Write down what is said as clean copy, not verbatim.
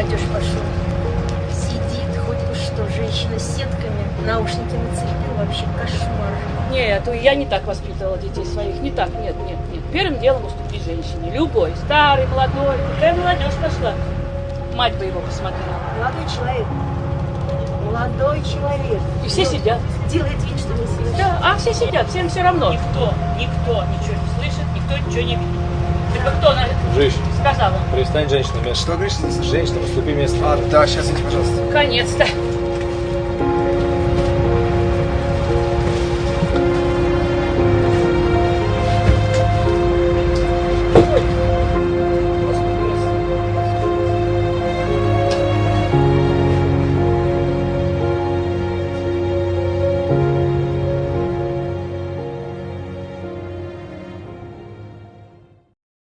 молодежь пошла. Сидит, хоть бы что, женщина с сетками, наушники нацепил, вообще кошмар. Нет, я не так воспитывала детей своих, не так, нет. Первым делом уступи женщине, любой, старый, молодой, какая молодежь пошла. Мать бы его посмотрела. Молодой человек. И все сидят. Делает вид, что не слышит. Да, все сидят, всем все равно. Никто ничего не слышит, никто ничего не видит. Только кто сказал? Перестань, женщина, место. Что говоришь? Женщина, уступи место. Да, сейчас, пожалуйста. Конец-то.